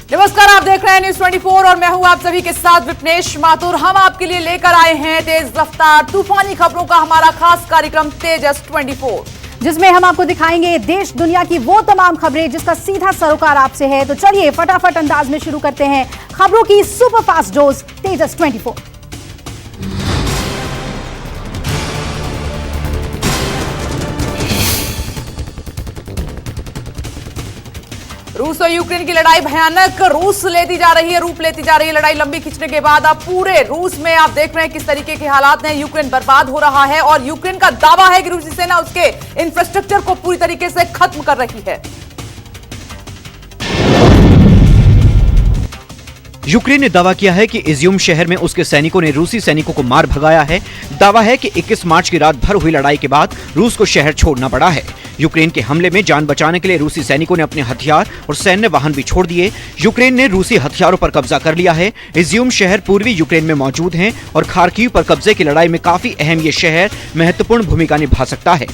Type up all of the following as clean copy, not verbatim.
नमस्कार, आप देख रहे हैं न्यूज 24 और मैं हूं आप सभी के साथ विपनेश माथुर। हम आपके लिए लेकर आए हैं तेज रफ्तार तूफानी खबरों का हमारा खास कार्यक्रम तेजस 24, जिसमें हम आपको दिखाएंगे देश दुनिया की वो तमाम खबरें जिसका सीधा सरोकार आपसे है। तो चलिए फटाफट अंदाज में शुरू करते हैं खबरों की सुपरफास्ट डोज तेजस 24। रूस और यूक्रेन की लड़ाई भयानक रूप लेती जा रही है। लड़ाई लंबी खिंचने के बाद अब पूरे रूस में आप देख रहे हैं किस तरीके के हालात हैं। यूक्रेन बर्बाद हो रहा है और यूक्रेन का दावा है कि रूसी सेना उसके इंफ्रास्ट्रक्चर को पूरी तरीके से खत्म कर रही है। यूक्रेन ने दावा किया है कि इज्यूम शहर में उसके सैनिकों ने रूसी सैनिकों को मार भगाया है। दावा है कि 21 मार्च की रात भर हुई लड़ाई के बाद रूस को शहर छोड़ना पड़ा है। यूक्रेन के हमले में जान बचाने के लिए रूसी सैनिकों ने अपने हथियार और सैन्य वाहन भी छोड़ दिए। यूक्रेन ने रूसी हथियारों पर कब्जा कर लिया है। इज्यूम शहर पूर्वी यूक्रेन में मौजूद है और खार्किव पर कब्जे की लड़ाई में काफी अहम ये शहर महत्वपूर्ण भूमिका निभा सकता है।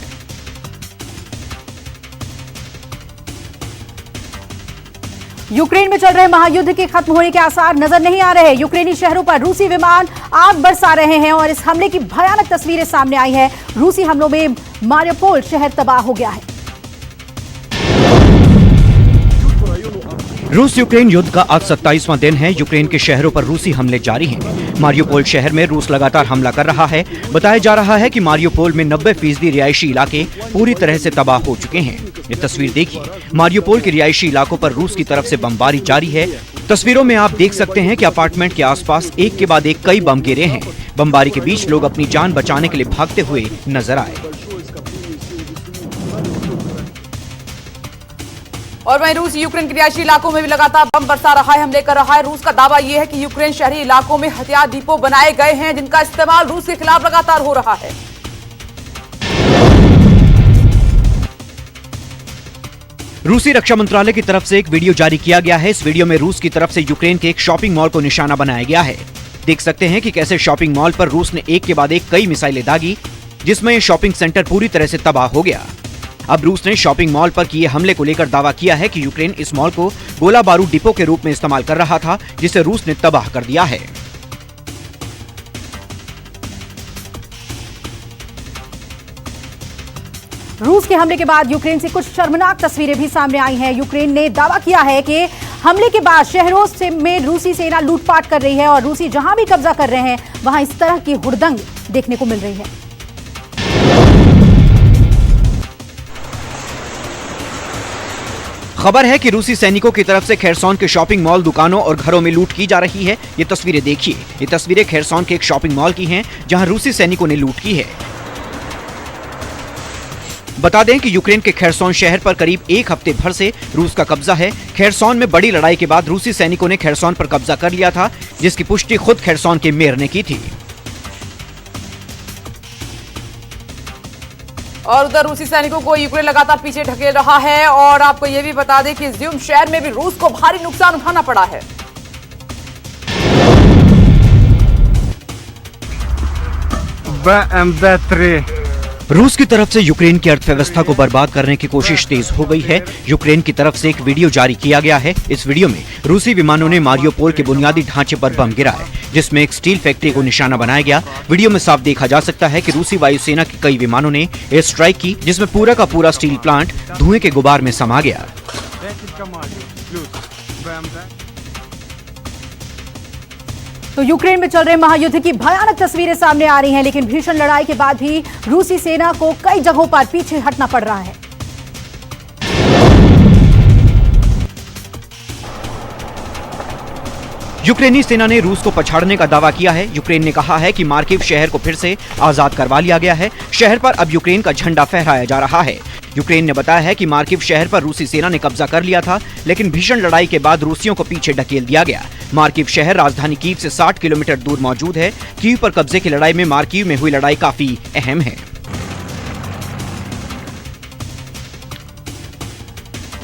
यूक्रेन में चल रहे महायुद्ध के खत्म होने के आसार नजर नहीं आ रहे। यूक्रेनी शहरों पर रूसी विमान आग बरसा रहे हैं और इस हमले की भयानक तस्वीरें सामने आई है। रूसी हमलों में मारियोपोल शहर तबाह हो गया है। रूस यूक्रेन युद्ध का आज 27वां दिन है। यूक्रेन के शहरों पर रूसी हमले जारी हैं। मारियोपोल शहर में रूस लगातार हमला कर रहा है। बताया जा रहा है कि मारियोपोल में 90% रिहायशी इलाके पूरी तरह से तबाह हो चुके हैं। ये तस्वीर देखिए, मारियोपोल के रिहायशी इलाकों पर रूस की तरफ से बमबारी जारी है। तस्वीरों में आप देख सकते हैं कि अपार्टमेंट के आसपास एक के बाद एक कई बम गिरे हैं। बमबारी के बीच लोग अपनी जान बचाने के लिए भागते हुए नजर आए। और वहीं रूस यूक्रेन के रिहायशी इलाकों में भी लगातार बम बरसा रहा है, हमले कर रहा है। रूस का दावा यह है कि यूक्रेन शहरी इलाकों में हथियार डिपो बनाए गए हैं जिनका इस्तेमाल रूस के खिलाफ लगातार हो रहा है। रूसी रक्षा मंत्रालय की तरफ से एक वीडियो जारी किया गया है। इस वीडियो में रूस की तरफ से यूक्रेन के एक शॉपिंग मॉल को निशाना बनाया गया है। देख सकते हैं कि कैसे शॉपिंग मॉल पर रूस ने एक के बाद एक कई मिसाइलें दागी, जिसमें यह शॉपिंग सेंटर पूरी तरह से तबाह हो गया। अब रूस ने शॉपिंग मॉल पर किए हमले को लेकर दावा किया है कि यूक्रेन इस मॉल को गोला बारूद डिपो के रूप में इस्तेमाल कर रहा था, जिसे रूस ने तबाह कर दिया है। रूस के हमले के बाद यूक्रेन से कुछ शर्मनाक तस्वीरें भी सामने आई हैं। यूक्रेन ने दावा किया है कि हमले के बाद शहरों में रूसी सेना लूटपाट कर रही है और रूसी जहां भी कब्जा कर रहे हैं वहां इस तरह की हुड़दंग देखने को मिल रही है। खबर है कि रूसी सैनिकों की तरफ से खेरसॉन के शॉपिंग मॉल, दुकानों और घरों में लूट की जा रही है। ये तस्वीरें देखिए, ये तस्वीरें खेरसॉन के एक शॉपिंग मॉल की हैं जहां रूसी सैनिकों ने लूट की है। बता दें कि यूक्रेन के खेरसॉन शहर पर करीब एक हफ्ते भर से रूस का कब्जा है। खेरसॉन में बड़ी लड़ाई के बाद रूसी सैनिकों ने खेरसॉन पर कब्जा कर लिया था, जिसकी पुष्टि खुद खेरसॉन के मेयर ने की थी। और उधर रूसी सैनिकों को यूक्रेन लगातार पीछे ढकेल रहा है। और आपको यह भी बता दें कि इज्यूम शहर में भी रूस को भारी नुकसान उठाना पड़ा है। रूस की तरफ से यूक्रेन की अर्थव्यवस्था को बर्बाद करने की कोशिश तेज हो गई है। यूक्रेन की तरफ से एक वीडियो जारी किया गया है। इस वीडियो में रूसी विमानों ने मारियोपोल के बुनियादी ढांचे पर बम गिराए, जिसमें एक स्टील फैक्ट्री को निशाना बनाया गया। वीडियो में साफ देखा जा सकता है कि रूसी वायुसेना के कई विमानों ने एयर स्ट्राइक की, जिसमें पूरा का पूरा स्टील प्लांट धुएं के गुबार में समा गया। तो यूक्रेन में चल रहे महायुद्ध की भयानक तस्वीरें सामने आ रही हैं, लेकिन भीषण लड़ाई के बाद भी रूसी सेना को कई जगहों पर पीछे हटना पड़ रहा है। यूक्रेनी सेना ने रूस को पछाड़ने का दावा किया है। यूक्रेन ने कहा है कि मार्किव शहर को फिर से आजाद करवा लिया गया है। शहर पर अब यूक्रेन का झंडा फहराया जा रहा है। यूक्रेन ने बताया है कि मार्किव शहर पर रूसी सेना ने कब्जा कर लिया था, लेकिन भीषण लड़ाई के बाद रूसियों को पीछे ढकेल दिया गया। मार्किव शहर राजधानी कीव से 60 किलोमीटर दूर मौजूद है। कीव पर कब्जे की लड़ाई में मार्किव में हुई लड़ाई काफी अहम है।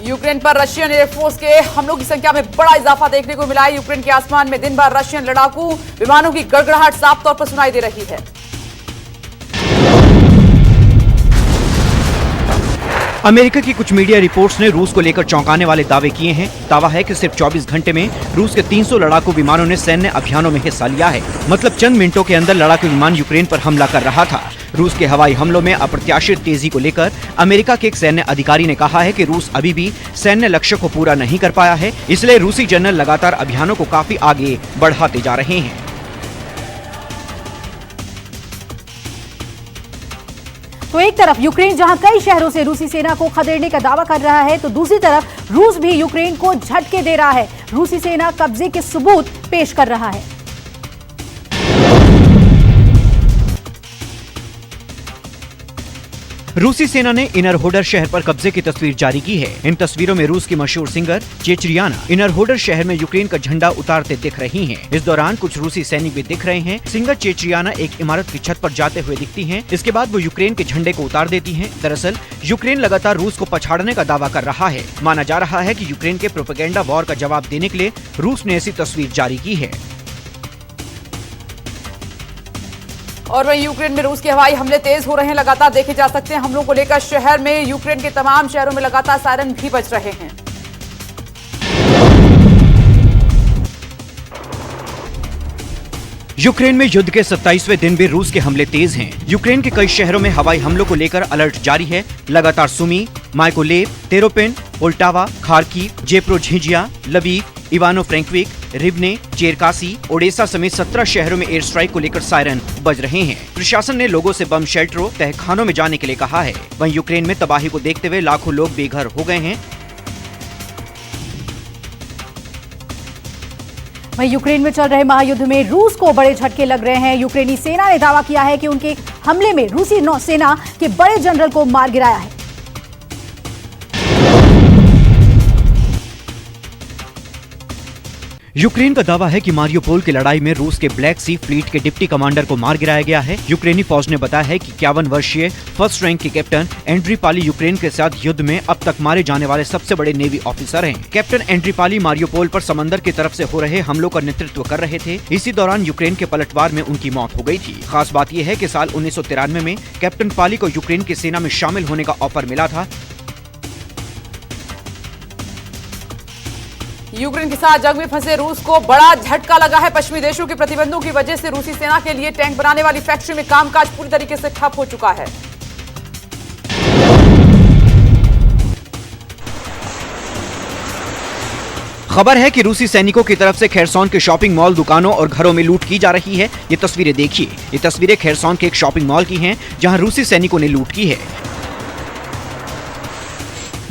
यूक्रेन पर रशियन एयरफोर्स के हमलों की संख्या में बड़ा इजाफा देखने को मिला है। यूक्रेन के आसमान में दिन भर रशियन लड़ाकू विमानों की गड़गड़ाहट साफ तौर पर सुनाई दे रही है। अमेरिका की कुछ मीडिया रिपोर्ट्स ने रूस को लेकर चौंकाने वाले दावे किए हैं। दावा है कि सिर्फ 24 घंटे में रूस के 300 लड़ाकू विमानों ने सैन्य अभियानों में हिस्सा लिया है। मतलब चंद मिनटों के अंदर लड़ाकू विमान यूक्रेन पर हमला कर रहा था। रूस के हवाई हमलों में अप्रत्याशित तेजी को लेकर अमेरिका के एक सैन्य अधिकारी ने कहा है कि रूस अभी भी सैन्य लक्ष्य को पूरा नहीं कर पाया है, इसलिए रूसी जनरल लगातार अभियानों को काफी आगे बढ़ाते जा रहे हैं। तो एक तरफ यूक्रेन जहां कई शहरों से रूसी सेना को खदेड़ने का दावा कर रहा है, तो दूसरी तरफ रूस भी यूक्रेन को झटके दे रहा है। रूसी सेना कब्जे के सबूत पेश कर रहा है। रूसी सेना ने इनरहोडर शहर पर कब्जे की तस्वीर जारी की है। इन तस्वीरों में रूस की मशहूर सिंगर चेचरियाना इनरहोडर शहर में यूक्रेन का झंडा उतारते दिख रही हैं। इस दौरान कुछ रूसी सैनिक भी दिख रहे हैं। सिंगर चेचरियाना एक इमारत की छत पर जाते हुए दिखती हैं। इसके बाद वो यूक्रेन के झंडे को उतार देती हैं। दरअसल यूक्रेन लगातार रूस को पछाड़ने का दावा कर रहा है। माना जा रहा है कि यूक्रेन के प्रोपेगेंडा वॉर का जवाब देने के लिए रूस ने ऐसी तस्वीर जारी की है। और वहीं यूक्रेन में रूस के हवाई हमले तेज हो रहे हैं, लगातार देखे जा सकते हैं। हमलों को लेकर शहर में यूक्रेन के तमाम शहरों में लगातार सायरन भी बज रहे हैं। यूक्रेन में युद्ध के 27वें दिन भी रूस के हमले तेज हैं। यूक्रेन के कई शहरों में हवाई हमलों को लेकर अलर्ट जारी है। लगातार Sumy, Mykolaiv, Ternopil, Poltava, Kharkiv, Zaporizhzhia, Lviv, Ivano-Frankivsk, Rivne, Cherkasy, Odesa समेत 17 शहरों में एयर स्ट्राइक को लेकर सायरन बज रहे हैं। प्रशासन ने लोगों से बम शेल्टरों, तहखानों में जाने के लिए कहा है। वहीं यूक्रेन में तबाही को देखते हुए लाखों लोग बेघर हो गए हैं। वहीं यूक्रेन में चल रहे महायुद्ध में रूस को बड़े झटके लग रहे हैं। यूक्रेनी सेना ने दावा किया है कि उनके हमले में रूसी नौसेना के बड़े जनरल को मार गिराया है। यूक्रेन का दावा है कि मारियोपोल की लड़ाई में रूस के ब्लैक सी फ्लीट के डिप्टी कमांडर को मार गिराया गया है। यूक्रेनी फौज ने बताया है कि 51 वर्षीय फर्स्ट रैंक के कैप्टन एंड्रीपाली यूक्रेन के साथ युद्ध में अब तक मारे जाने वाले सबसे बड़े नेवी ऑफिसर हैं। कैप्टन एंड्रीपाली मारियोपोल पर समंदर की तरफ से हो रहे हमलों का नेतृत्व कर रहे थे। इसी दौरान यूक्रेन के पलटवार में उनकी मौत हो गई थी। खास बात यह है कि साल 1993 में कैप्टन पाली को यूक्रेन की सेना में शामिल होने का ऑफर मिला था। यूक्रेन के साथ जंग में फंसे रूस को बड़ा झटका लगा है। पश्चिमी देशों के प्रतिबंधों की वजह से रूसी सेना के लिए टैंक बनाने वाली फैक्ट्री में कामकाज पूरी तरीके से ठप हो चुका है। खबर है कि रूसी सैनिकों की तरफ से खेरसॉन के शॉपिंग मॉल, दुकानों और घरों में लूट की जा रही है। ये तस्वीरें देखिए। ये तस्वीरें खेरसॉन के एक शॉपिंग मॉल की हैं, जहां रूसी सैनिकों ने लूट की है।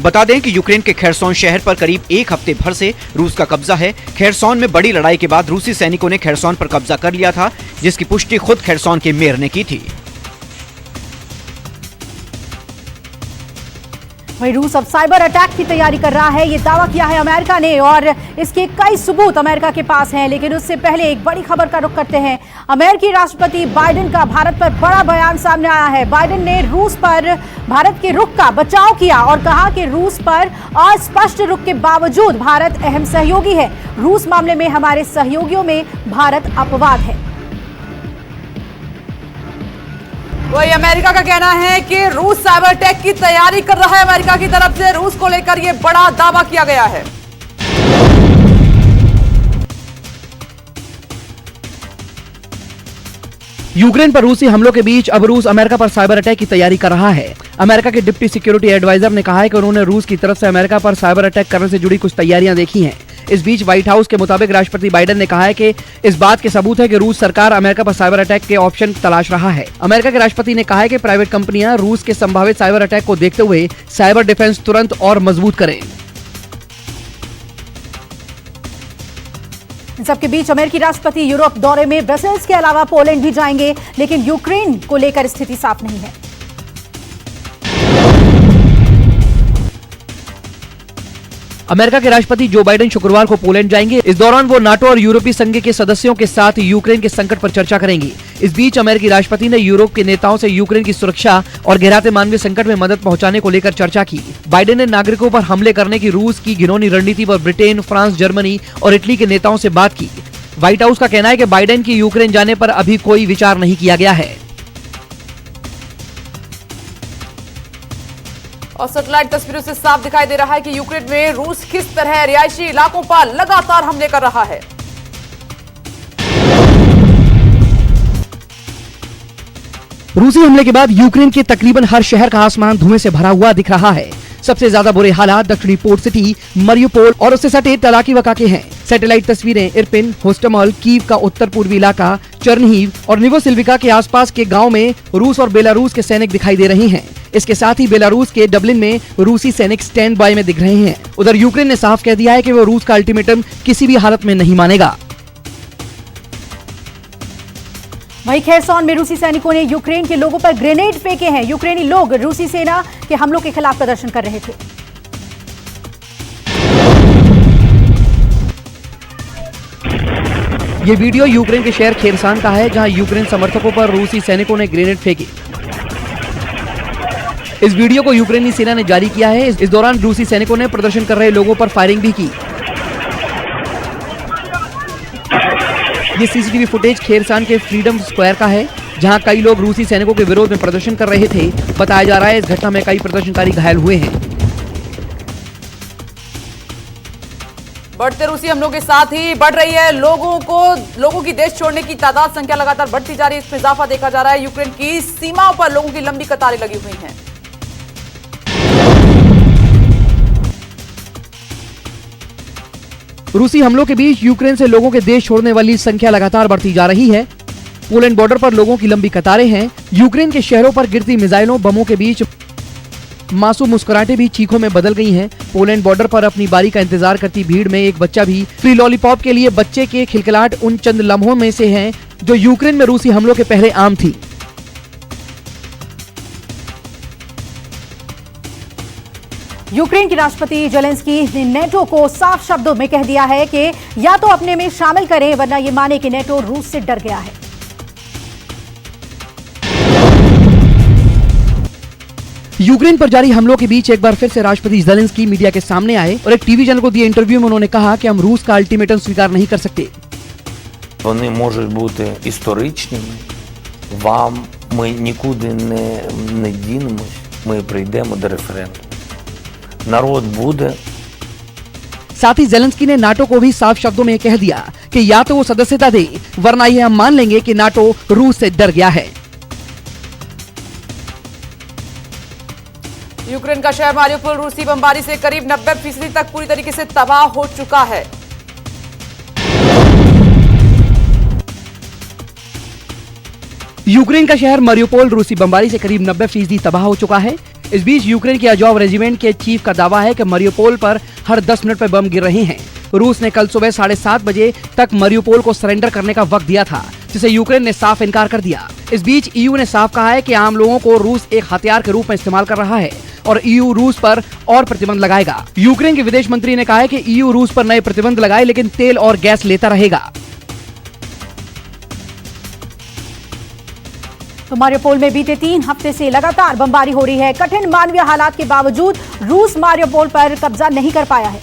बता दें कि यूक्रेन के खेरसॉन शहर पर करीब एक हफ्ते भर से रूस का कब्जा है। खेरसॉन में बड़ी लड़ाई के बाद रूसी सैनिकों ने खेरसॉन पर कब्जा कर लिया था, जिसकी पुष्टि खुद खेरसॉन के मेयर ने की थी। वहीं रूस अब साइबर अटैक की तैयारी कर रहा है, ये दावा किया है अमेरिका ने, और इसके कई सबूत अमेरिका के पास हैं। लेकिन उससे पहले एक बड़ी खबर का रुख करते हैं। अमेरिकी राष्ट्रपति बाइडेन का भारत पर बड़ा बयान सामने आया है। बाइडेन ने रूस पर भारत के रुख का बचाव किया और कहा कि रूस पर अस्पष्ट रुख के बावजूद भारत अहम सहयोगी है। रूस मामले में हमारे सहयोगियों में भारत अपवाद है। वही अमेरिका का कहना है कि रूस साइबर अटैक की तैयारी कर रहा है। अमेरिका की तरफ से रूस को लेकर यह बड़ा दावा किया गया है। यूक्रेन पर रूसी हमलों के बीच अब रूस अमेरिका पर साइबर अटैक की तैयारी कर रहा है। अमेरिका के डिप्टी सिक्योरिटी एडवाइजर ने कहा है कि उन्होंने रूस की तरफ से अमेरिका पर साइबर अटैक करने से जुड़ी कुछ तैयारियां देखी हैं। इस बीच व्हाइट हाउस के मुताबिक राष्ट्रपति बाइडेन ने कहा है कि इस बात के सबूत है कि रूस सरकार अमेरिका पर साइबर अटैक के ऑप्शन तलाश रहा है। अमेरिका के राष्ट्रपति ने कहा है कि प्राइवेट कंपनियां रूस के संभावित साइबर अटैक को देखते हुए साइबर डिफेंस तुरंत और मजबूत करें। इन सबके बीच अमेरिकी राष्ट्रपति यूरोप दौरे में ब्रसेल्स के अलावा पोलैंड भी जाएंगे, लेकिन यूक्रेन को लेकर स्थिति साफ नहीं है। अमेरिका के राष्ट्रपति जो बाइडेन शुक्रवार को पोलैंड जाएंगे। इस दौरान वो नाटो और यूरोपीय संघ के सदस्यों के साथ यूक्रेन के संकट पर चर्चा करेंगे। इस बीच अमेरिकी राष्ट्रपति ने यूरोप के नेताओं से यूक्रेन की सुरक्षा और गहराते मानवीय संकट में मदद पहुंचाने को लेकर चर्चा की। बाइडेन ने नागरिकों पर हमले करने की रूस की घिनौनी रणनीति पर ब्रिटेन, फ्रांस, जर्मनी और इटली के नेताओं से बात की। व्हाइट हाउस का कहना है कि बाइडेन की यूक्रेन जाने पर अभी कोई विचार नहीं किया गया है। और सैटेलाइट तस्वीरों से साफ दिखाई दे रहा है कि यूक्रेन में रूस किस तरह रिहायशी इलाकों पर लगातार हमले कर रहा है। रूसी हमले के बाद यूक्रेन के तकरीबन हर शहर का आसमान धुएं से भरा हुआ दिख रहा है। सबसे ज्यादा बुरे हालात दक्षिणी पोर्ट सिटी, मारियोपोल और उससे सटे तलाकीवाका के हैं। सैटेलाइट तस्वीरें इरपिन, होस्टमल, कीव का उत्तर पूर्वी इलाका, चर्निहिव और निवोसिल्विका के आसपास के गांव में रूस और बेलारूस के सैनिक दिखाई दे रहे हैं। इसके साथ ही बेलारूस के डबलिन में रूसी सैनिक स्टैंड बाय में दिख रहे हैं। उधर यूक्रेन ने साफ कह दिया है कि वो रूस का अल्टीमेटम किसी भी हालत में नहीं मानेगा। वहीं खेरसौन में रूसी सैनिकों ने यूक्रेन के लोगों पर ग्रेनेड फेंके हैं। यूक्रेनी लोग रूसी सेना के हमलों के खिलाफ प्रदर्शन कर रहे थे। ये वीडियो यूक्रेन के शहर खेरसान का है, जहां यूक्रेन समर्थकों पर रूसी सैनिकों ने ग्रेनेड फेंके। इस वीडियो को यूक्रेनी सेना ने जारी किया है। इस दौरान रूसी सैनिकों ने प्रदर्शन कर रहे लोगों पर फायरिंग भी की। ये सीसीटीवी फुटेज खेरसान के फ्रीडम स्क्वायर का है, जहां कई लोग रूसी सैनिकों के विरोध में प्रदर्शन कर रहे थे। बताया जा रहा है इस घटना में कई प्रदर्शनकारी घायल हुए हैं। बढ़ते रूसी हमलों के साथ ही बढ़ रही है लोगों की देश छोड़ने की तादाद, संख्या लगातार बढ़ती जा रही है। इसमें इजाफा देखा जा रहा है। यूक्रेन की सीमाओं पर लोगों की लंबी कतारें लगी हुई हैं। रूसी हमलों के बीच यूक्रेन से लोगों के देश छोड़ने वाली संख्या लगातार बढ़ती जा रही है। पोलैंड बॉर्डर पर लोगों की लंबी कतारें हैं। यूक्रेन के शहरों पर गिरती मिसाइलों, बमों के बीच मासूम मुस्कुराहटें भी चीखों में बदल गई हैं। पोलैंड बॉर्डर पर अपनी बारी का इंतजार करती भीड़ में एक बच्चा भी फ्री लॉलीपॉप के लिए बच्चे के खिलखिलाहट उन चंद लम्हों में से हैं जो यूक्रेन में रूसी हमलों के पहले आम थी। यूक्रेन के राष्ट्रपति जेलेंस्की ने नेटो को साफ शब्दों में कह दिया है कि या तो अपने में शामिल करें, वरना ये माने कि नेटो रूस से डर गया है। यूक्रेन पर जारी हमलों के बीच एक बार फिर से राष्ट्रपति जेलेंस्की मीडिया के सामने आए और एक टीवी चैनल को दिए इंटरव्यू में उन्होंने कहा कि हम रूस का अल्टीमेटम स्वीकार नहीं कर सकते। Вони можуть бути історичними. Ми нікуди не дінемось. Ми прийдемо до референдуму. Народ буде. साथ ही जेलेंस्की ने नाटो को भी साफ शब्दों में कह दिया कि या तो वो सदस्यता दे, वरना ये हम मान लेंगे कि नाटो रूस से डर गया है। यूक्रेन का शहर मारियोपोल रूसी बमबारी से करीब 90% तक पूरी तरीके से तबाह हो चुका है। यूक्रेन का शहर मारियोपोल रूसी बमबारी से करीब 90% तबाह हो चुका है। इस बीच यूक्रेन के अजॉव रेजिमेंट के चीफ का दावा है कि मारियोपोल पर हर 10 मिनट पर बम गिर रहे हैं। रूस ने कल सुबह 7:30 बजे तक मारियोपोल को सरेंडर करने का वक्त दिया था, जिसे यूक्रेन ने साफ इनकार कर दिया। इस बीच ईयू ने साफ कहा है कि आम लोगों को रूस एक हथियार के रूप में इस्तेमाल कर रहा है और ईयू रूस पर और प्रतिबंध लगाएगा। यूक्रेन के विदेश मंत्री ने कहा है कि ईयू रूस पर नए प्रतिबंध लगाए, लेकिन तेल और गैस लेता रहेगा। तो मारियोपोल में बीते 3 हफ्ते से लगातार बमबारी हो रही है। कठिन मानवीय हालात के बावजूद रूस मारियोपोल पर कब्जा नहीं कर पाया है।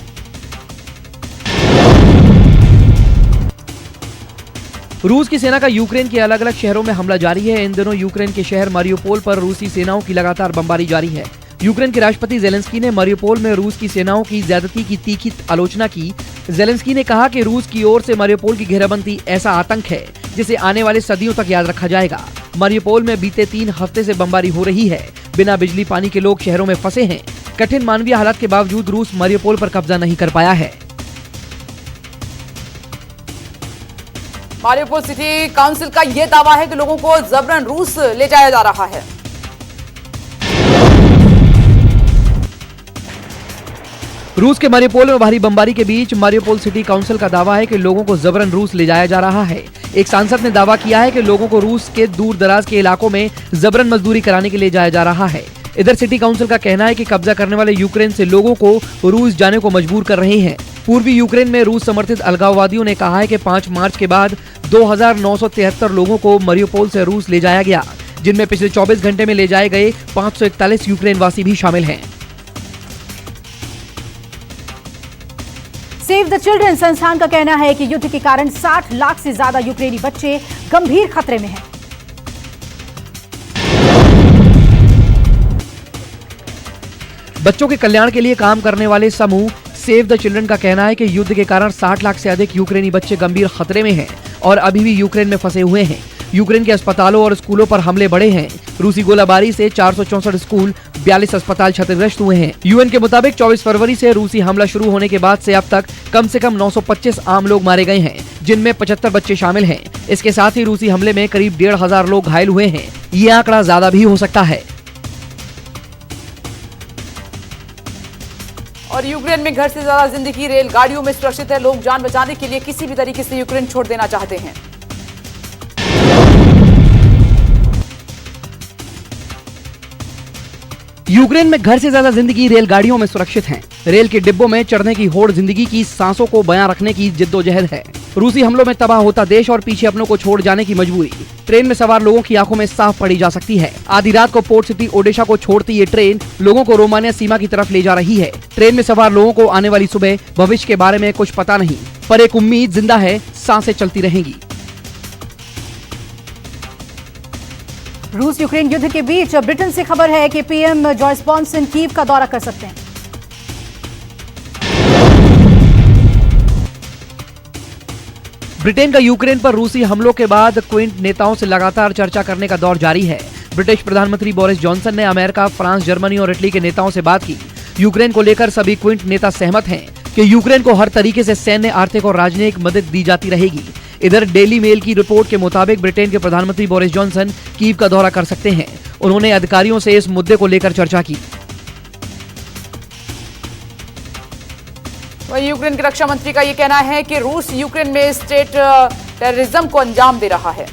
रूस की सेना का यूक्रेन के अलग अलग शहरों में हमला जारी है। इन दिनों यूक्रेन के शहर मारियोपोल पर रूसी सेनाओं की लगातार बमबारी जारी है। यूक्रेन के राष्ट्रपति जेलेंस्की ने मारियोपोल में रूस की सेनाओं की ज्यादती की तीखी आलोचना की। जेलेंस्की ने कहा कि रूस की ओर से मारियोपोल की घेराबंदी ऐसा आतंक है जिसे आने वाले सदियों तक याद रखा जाएगा। मारियोपोल में बीते 3 हफ्ते से बमबारी हो रही है। बिना बिजली पानी के लोग शहरों में फंसे हैं। कठिन मानवीय हालात के बावजूद रूस मारियोपोल पर कब्जा नहीं कर पाया है। मारियोपोल सिटी काउंसिल का यह दावा है कि लोगों को जबरन रूस ले जाया जा रहा है। रूस के मारियोपोल में भारी बमबारी के बीच मारियोपोल सिटी काउंसिल का दावा है कि लोगों को जबरन रूस ले जाया जा रहा है। एक सांसद ने दावा किया है कि लोगों को रूस के दूर दराज के इलाकों में जबरन मजदूरी कराने के लिए जाया जा रहा है। इधर सिटी काउंसिल का कहना है कि कब्जा करने वाले यूक्रेन से लोगों को रूस जाने को मजबूर कर रहे हैं। पूर्वी यूक्रेन में रूस समर्थित अलगाववादियों ने कहा है कि 5 मार्च के बाद 2973 लोगों को मारियोपोल से रूस ले जाया गया, जिनमें पिछले 24 घंटे में ले जाए गए 541 यूक्रेन वासी भी शामिल हैं। सेव द चिल्ड्रन संस्थान का कहना है कि युद्ध के कारण 60 लाख से ज्यादा यूक्रेनी बच्चे गंभीर खतरे में हैं। बच्चों के कल्याण के लिए काम करने वाले समूह सेव द चिल्ड्रन का कहना है कि युद्ध के कारण 60 लाख से अधिक यूक्रेनी बच्चे गंभीर खतरे में हैं और अभी भी यूक्रेन में फंसे हुए हैं। यूक्रेन के अस्पतालों और स्कूलों पर हमले बढ़े हैं। रूसी गोलाबारी से 464 स्कूल, 42 अस्पताल क्षतिग्रस्त हुए हैं। यूएन के मुताबिक 24 फरवरी से रूसी हमला शुरू होने के बाद से अब तक कम से कम 925 आम लोग मारे गए हैं, जिनमें 75 बच्चे शामिल हैं। इसके साथ ही रूसी हमले में करीब 1,500 लोग घायल हुए हैं। ये आंकड़ा ज्यादा भी हो सकता है। और यूक्रेन में घर से ज्यादा जिंदगी रेलगाड़ियों में सुरक्षित है। लोग जान बचाने के लिए किसी भी तरीके से यूक्रेन छोड़ देना चाहते हैं। यूक्रेन में घर से ज्यादा जिंदगी रेलगाड़ियों में सुरक्षित है। रेल के डिब्बों में चढ़ने की होड़ जिंदगी की सांसों को बयां रखने की जिद्दोजहद है। रूसी हमलों में तबाह होता देश और पीछे अपनों को छोड़ जाने की मजबूरी ट्रेन में सवार लोगों की आंखों में साफ पड़ी जा सकती है। आधी रात को पोर्ट सिटी ओडेशा को छोड़ती ये ट्रेन लोगों को रोमानिया सीमा की तरफ ले जा रही है। ट्रेन में सवार लोगों को आने वाली सुबह भविष्य के बारे में कुछ पता नहीं, पर एक उम्मीद जिंदा है, सांसें चलती रहेंगी। रूस यूक्रेन युद्ध के बीच ब्रिटेन से खबर है कि पीएम जॉरिस जॉनसन कीव का दौरा कर सकते हैं। ब्रिटेन का यूक्रेन पर रूसी हमलों के बाद क्विंट नेताओं से लगातार चर्चा करने का दौर जारी है। ब्रिटिश प्रधानमंत्री बोरिस जॉनसन ने अमेरिका, फ्रांस, जर्मनी और इटली के नेताओं से बात की। यूक्रेन को लेकर सभी क्विंट नेता सहमत हैं कि यूक्रेन को हर तरीके से सैन्य, आर्थिक और राजनयिक मदद दी जाती रहेगी। इधर डेली मेल की रिपोर्ट के मुताबिक ब्रिटेन के प्रधानमंत्री बोरिस जॉनसन कीव का दौरा कर सकते हैं। उन्होंने अधिकारियों से इस मुद्दे को लेकर चर्चा की। वहीं यूक्रेन के रक्षा मंत्री का यह कहना है कि रूस यूक्रेन में स्टेट टेररिज्म को अंजाम दे रहा है।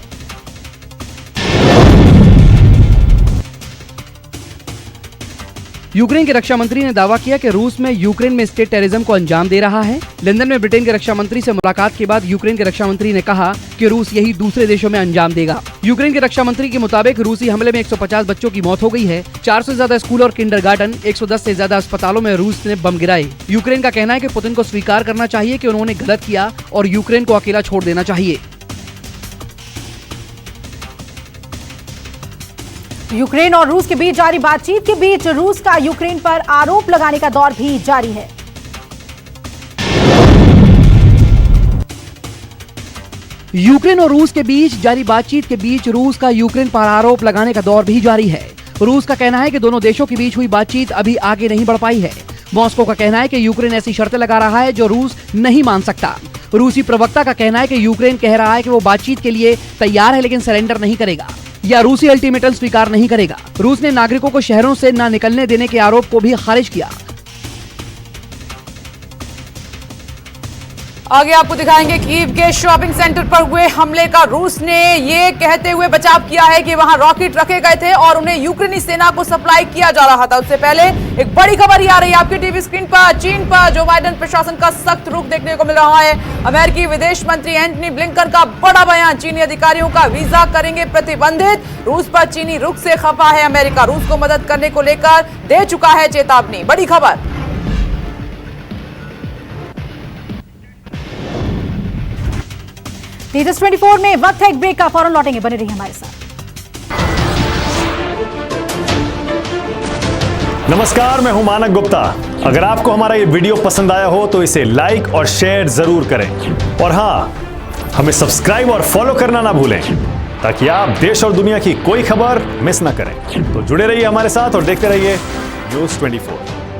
यूक्रेन के रक्षा मंत्री ने दावा किया कि रूस में यूक्रेन में स्टेट टेररिज्म को अंजाम दे रहा है। लंदन में ब्रिटेन के रक्षा मंत्री से मुलाकात के बाद यूक्रेन के रक्षा मंत्री ने कहा कि रूस यही दूसरे देशों में अंजाम देगा। यूक्रेन के रक्षा मंत्री के मुताबिक रूसी हमले में 150 बच्चों की मौत हो गई है। 400 से ज्यादा स्कूल और किंडरगार्टन, 110 से ज्यादा अस्पतालों में रूस ने बम गिराए। यूक्रेन का कहना है कि पुतिन को स्वीकार करना चाहिए कि उन्होंने गलत किया और यूक्रेन को अकेला छोड़ देना चाहिए। यूक्रेन और रूस के बीच जारी बातचीत के बीच रूस का यूक्रेन पर आरोप लगाने का दौर भी जारी है। यूक्रेन और रूस के बीच जारी बातचीत के बीच रूस का यूक्रेन पर आरोप लगाने का दौर भी जारी है। रूस का कहना है कि दोनों देशों के बीच हुई बातचीत अभी आगे नहीं बढ़ पाई है। मॉस्को का कहना है कि यूक्रेन ऐसी शर्तें लगा रहा है जो रूस नहीं मान सकता। रूसी प्रवक्ता का कहना है कि यूक्रेन कह रहा है कि वो बातचीत के लिए तैयार है लेकिन सरेंडर नहीं करेगा या रूसी अल्टीमेटम स्वीकार नहीं करेगा। रूस ने नागरिकों को शहरों से न निकलने देने के आरोप को भी खारिज किया। आगे आपको दिखाएंगे कीव के शॉपिंग सेंटर पर हुए हमले का रूस ने ये कहते हुए बचाव किया है कि वहां रॉकेट रखे गए थे और उन्हें यूक्रेनी सेना को सप्लाई किया जा रहा था। उससे पहले एक बड़ी खबर ही आ रही है आपकी टीवी स्क्रीन पर। चीन पर जो बाइडेन प्रशासन का सख्त रुख देखने को मिल रहा है। अमेरिकी विदेश मंत्री एंटनी ब्लिंकन का बड़ा बयान, चीनी अधिकारियों का वीजा करेंगे प्रतिबंधित। रूस पर चीनी रुख से खफा है अमेरिका, रूस को मदद करने को लेकर दे चुका है चेतावनी। बड़ी खबर। तेजस 24 में वक्त है एक ब्रेक का, फौरन लौटेंगे, बने रहिए हमारे साथ। नमस्कार, मैं हूं मानक गुप्ता। अगर आपको हमारा ये वीडियो पसंद आया हो तो इसे लाइक और शेयर जरूर करें और हाँ, हमें सब्सक्राइब और फॉलो करना ना भूलें ताकि आप देश और दुनिया की कोई खबर मिस ना करें। तो जुड़े रहिए हमारे साथ और देखते रहिए न्यूज़ 24।